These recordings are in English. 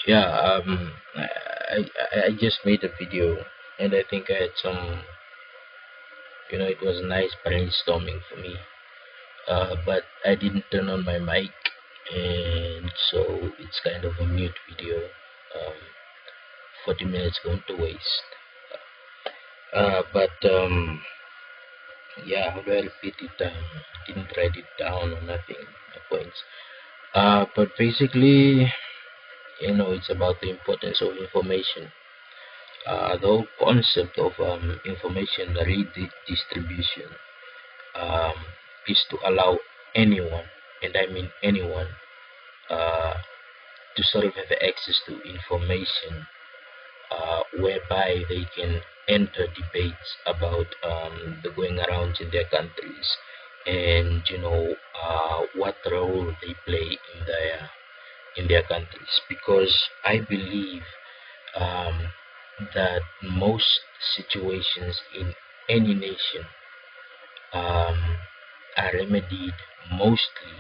Yeah, I just made a video, and I think I had some, it was nice brainstorming for me. But I didn't turn on my mic, and so it's kind of a mute video. 40 minutes going to waste. But yeah, how do I repeat it? Didn't write it down or nothing. No points. But basically, it's about the importance of information. The whole concept of information redistribution um, is to allow anyone, and I mean anyone, uh, to sort of have access to information whereby they can enter debates about the going around in their countries, and what role they play in their countries, because I believe um, that most situations in any nation um, are remedied mostly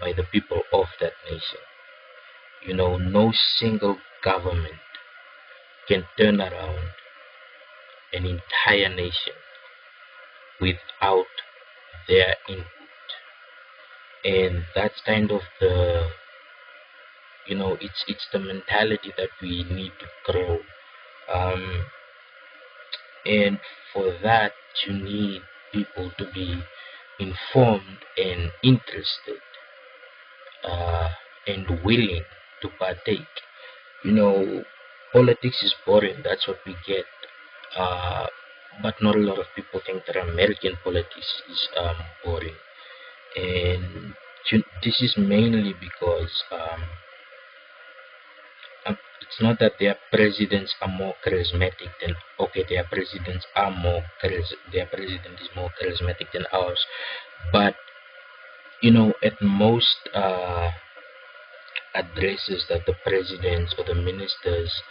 by the people of that nation. No single government can turn around an entire nation without their input. And that's kind of it's the mentality that we need to grow. Um, and for that, you need people to be informed and interested, uh, and willing to partake. Politics is boring, that's what we get. Uh, but not a lot of people think that American politics is boring. And this is mainly because it's not that their presidents are more charismatic than, okay, their president is more charismatic than ours, but at most addresses that the presidents or the ministers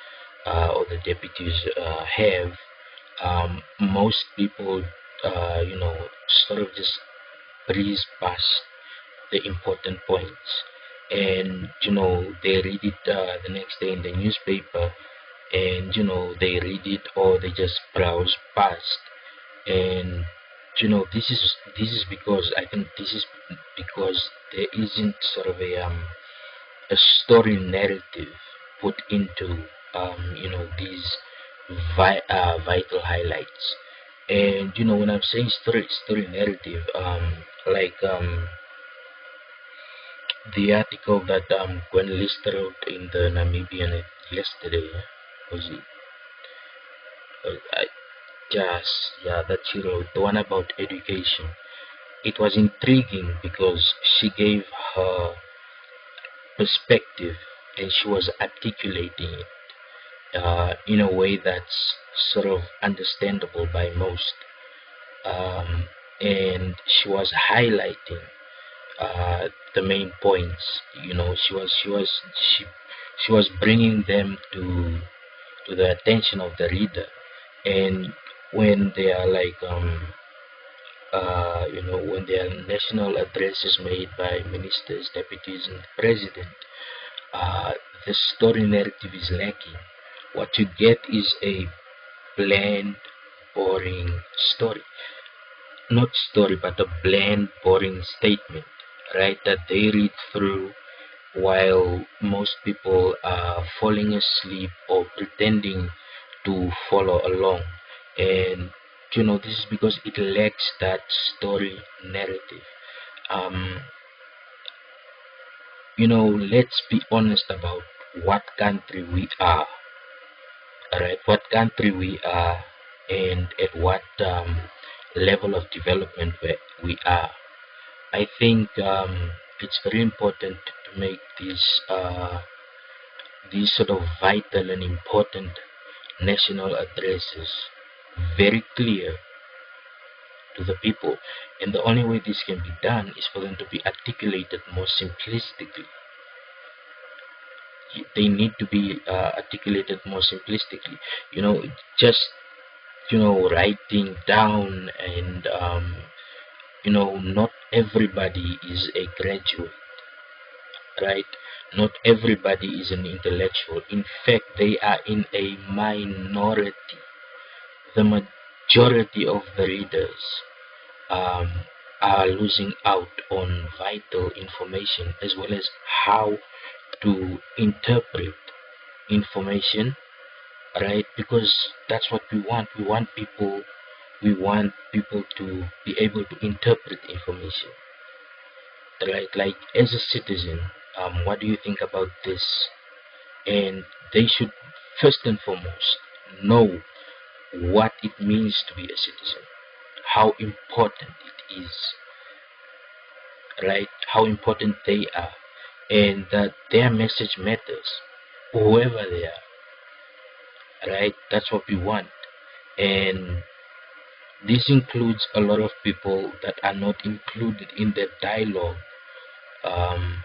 or the deputies have, most people, sort of just breeze past the important points, and they read it the next day in the newspaper, and they read it or they just browse past. And this is because I think this is because there isn't sort of a story narrative put into these vital highlights. And when I'm saying story narrative, like the article that Gwen Lister wrote in the Namibian yesterday, was it? I just yeah, that she wrote, the one about education. It was intriguing because she gave her perspective, and she was articulating it in a way that's sort of understandable by most. And she was highlighting the main points. She was bringing them to the attention of the reader. And when they are like when there are national addresses made by ministers, deputies, and the president, uh, the story narrative is lacking. What you get is a bland, boring story. Not story, but a bland, boring statement, right? That they read through while most people are falling asleep or pretending to follow along. And this is because it lacks that story narrative. Um, let's be honest about what country we are, right? What country we are, and at what level of development we are. I think it's very important to make these sort of vital and important national addresses very clear to the people. And the only way this can be done is for them to be articulated more simplistically. They need to be articulated more simplistically. Just writing down, and not everybody is a graduate, right? Not everybody is an intellectual. In fact, they are in a minority. The majority of the readers um, are losing out on vital information, as well as how to interpret information, right? Because that's what we want. We want people to be able to interpret information, right? Like, as a citizen, what do you think about this? And they should first and foremost know what it means to be a citizen, how important it is, right? How important they are, and that their message matters, whoever they are, right? That's what we want. And this includes a lot of people that are not included in the dialogue, um,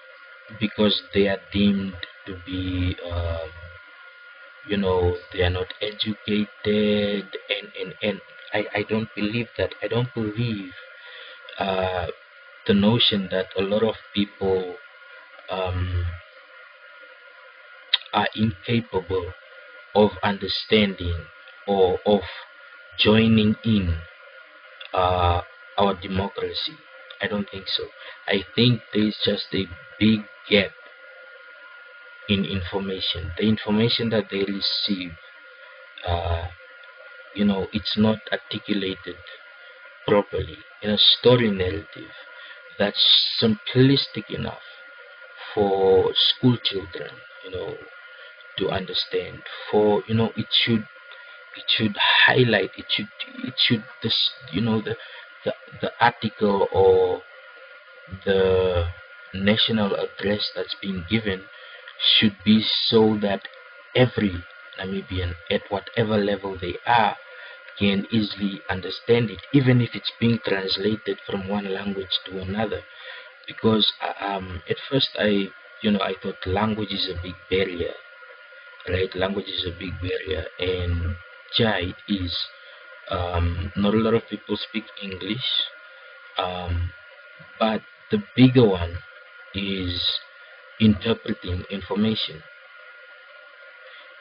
because they are deemed to be, they are not educated, and I don't believe that. I don't believe uh, the notion that a lot of people um, are incapable of understanding or of joining in uh, our democracy. I don't think so. I think there's just a big gap in information. The information that they receive, uh, it's not articulated properly in a story narrative that's simplistic enough for school children, to understand. For it should highlight, it should this the the article or the national address that's being given should be so that every Namibian, at whatever level they are, can easily understand it, even if it's being translated from one language to another. Because at first I thought language is a big barrier, right? Language is a big barrier, and yeah, it is. Not a lot of people speak English, um, but the bigger one is interpreting information.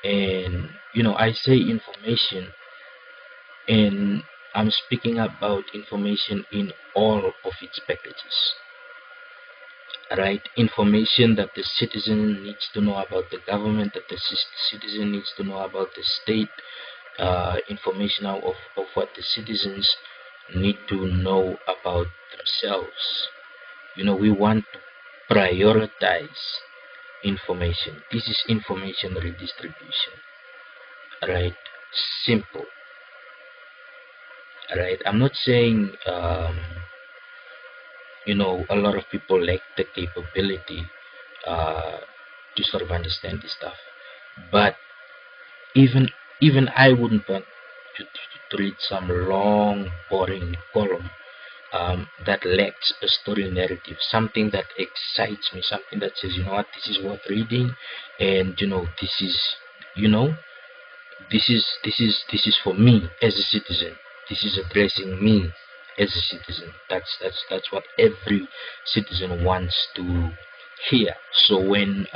And I say information, and I'm speaking about information in all of its packages, right? Information that the citizen needs to know about the government, that the citizen needs to know about the state, information of what the citizens need to know about themselves. We want to prioritize information. This is information redistribution, right? Simple, right? I'm not saying a lot of people lack the capability uh, to sort of understand this stuff, but even even I wouldn't want to read some long, boring column that lacks a story narrative, something that excites me, something that says, what, this is worth reading, and you know, this is for me as a citizen. This is addressing me as a citizen. That's what every citizen wants to hear. So when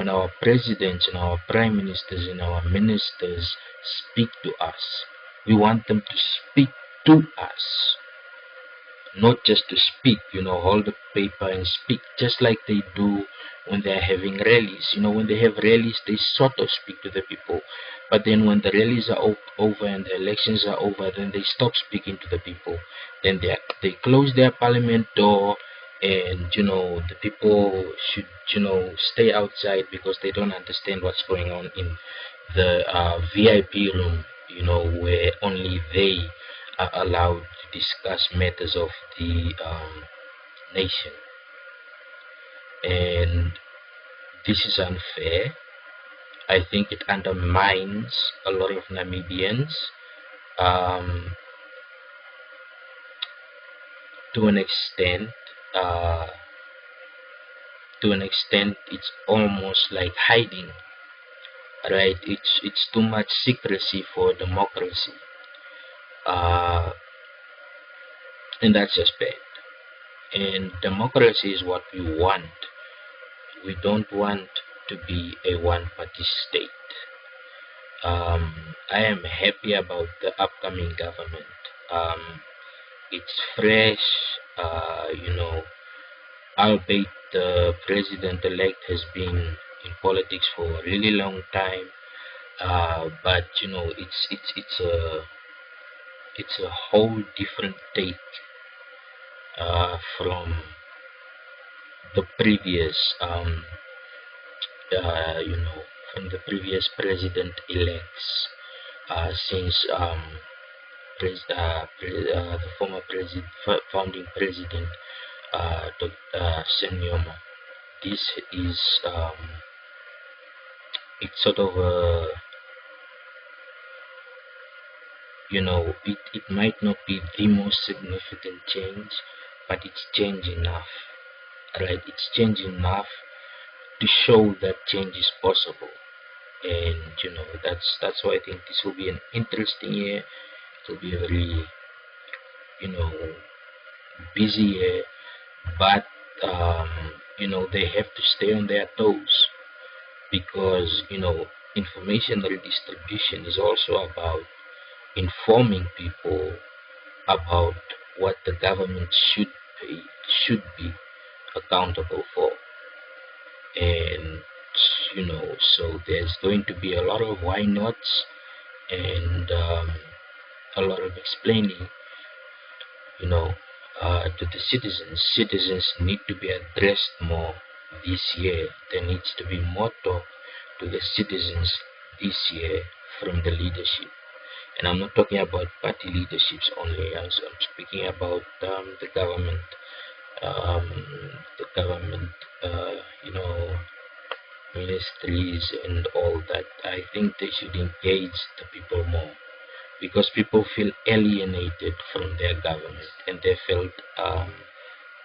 our presidents and our prime ministers and our ministers speak to us, we want them to speak to us, not just to speak, hold the paper and speak, just like they do when they're having rallies. When they have rallies, they sort of speak to the people, but then when the rallies are over and the elections are over, then they stop speaking to the people. Then they close their parliament door, and the people should stay outside because they don't understand what's going on in the VIP room, where only they are allowed to discuss matters of the nation. And this is unfair. I think it undermines a lot of Namibians, um, to an extent. Uh, to an extent, it's almost like hiding, right? It's too much secrecy for democracy, uh, and that's just bad. And democracy is what we want. we don't want to be a one-party state. I am happy about the upcoming government. Um, it's fresh, albeit the president-elect has been in politics for a really long time. But it's a whole different take from the previous uh, you know from the previous president elects, since the former founding president, Dr. Senyoma. This is it's sort of a, it might not be the most significant change, but it's change enough, right? It's change enough to show that change is possible. And that's why I think this will be an interesting year. It will be a very, you know busy year, but they have to stay on their toes, because information redistribution is also about informing people about what the government should be accountable for. And so there's going to be a lot of why nots, and a lot of explaining, you know to the citizens need to be addressed more this year. There needs to be more talk to the citizens this year from the leadership. And I'm not talking about party leaderships only. I'm speaking about the government, um, uh, you know, ministries and all that. I think they should engage the people more, because people feel alienated from their government, and they felt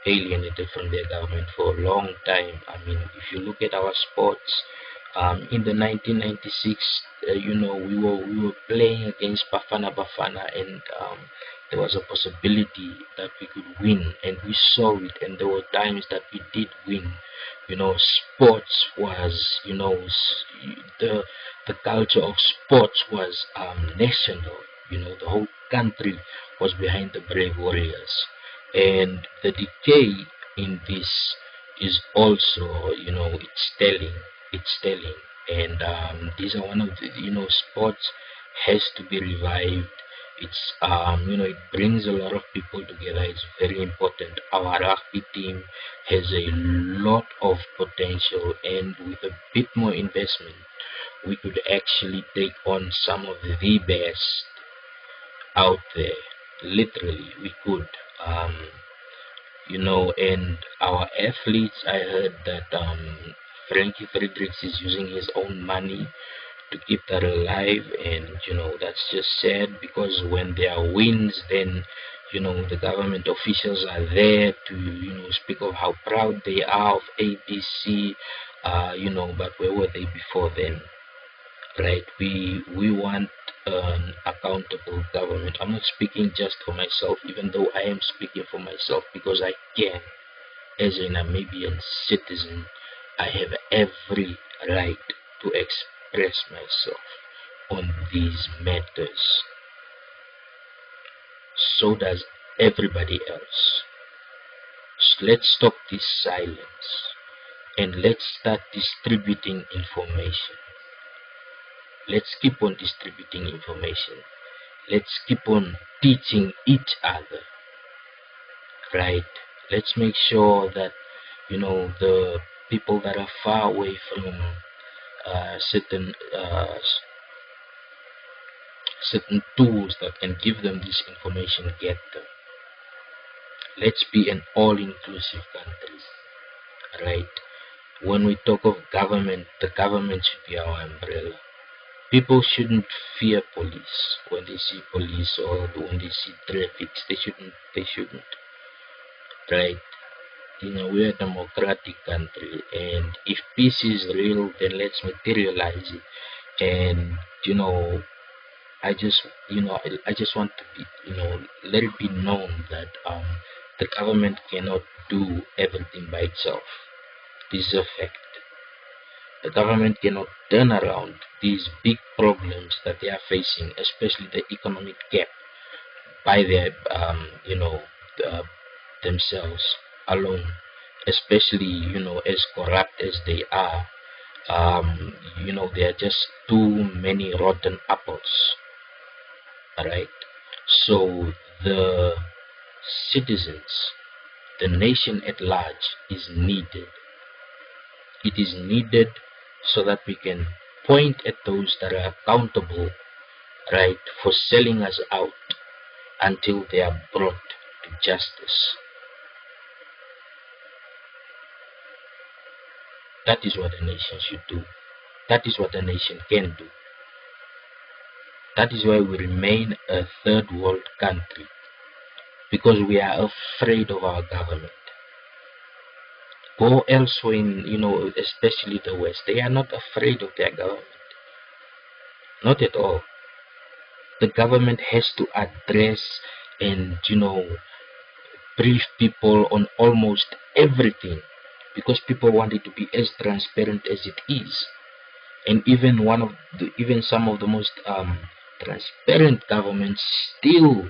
alienated from their government for a long time. I mean, if you look at our sports, in the 1996, we were playing against Bafana, and there was a possibility that we could win, and we saw it, and there were times that we did win. Sports was, the culture of sports was national. The whole country was behind the brave warriors, and the decay in this is also, it's telling. And these are one of the, sports has to be revived. It brings a lot of people together. It's very important. Our rugby team has a lot of potential, and with a bit more investment, we could actually take on some of the best out there. Literally, we could. And our athletes, I heard that Frankie Fredericks is using his own money to keep that alive, and that's just sad, because when there are wins, then the government officials are there to speak of how proud they are of ABC, but where were they before then? Right? We want an accountable government. I'm not speaking just for myself, even though I am speaking for myself, because I can. As a Namibian citizen, I have every right to express myself on these matters. So does everybody else. So let's stop this silence, and let's start distributing information. Let's keep on distributing information. Let's keep on teaching each other, right? Let's make sure that the people that are far away from certain tools that can give them this information get them. Let's be an all-inclusive country, right? When we talk of government, the government should be our umbrella. People shouldn't fear police when they see police, or when they see traffic. They shouldn't, right? We're a democratic country, and if peace is real, then let's materialize it. And I just want to be, let it be known that the government cannot do everything by itself. This is a fact. The government cannot turn around these big problems that they are facing, especially the economic gap, by their uh, themselves alone, especially as corrupt as they are. There are just too many rotten apples, right? So the citizens, the nation at large is needed. It is needed so that we can point at those that are accountable, right, for selling us out until they are brought to justice. That is what a nation should do. That is what a nation can do. That is why we remain a third world country, because we are afraid of our government. Go elsewhere especially the West, they are not afraid of their government. Not at all. The government has to address and, brief people on almost everything, because people want it to be as transparent as it is. And even some of the most transparent governments still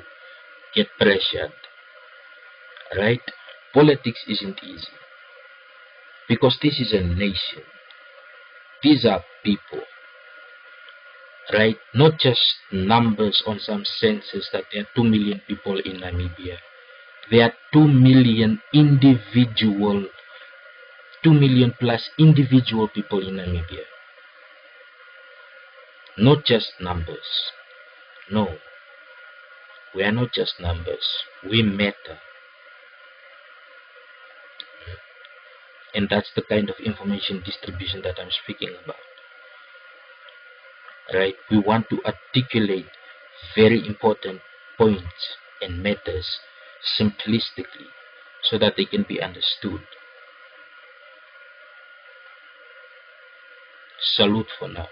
get pressured, right? Politics isn't easy, because this is a nation. These are people, right? Not just numbers on some census that there are 2 million people in Namibia. There are 2 million individual, 2 million plus individual people in Namibia. Not just numbers. No, we are not just numbers. We matter. And that's the kind of information distribution that I'm speaking about. Right? We want to articulate very important points and matters simplistically so that they can be understood. Salute for now.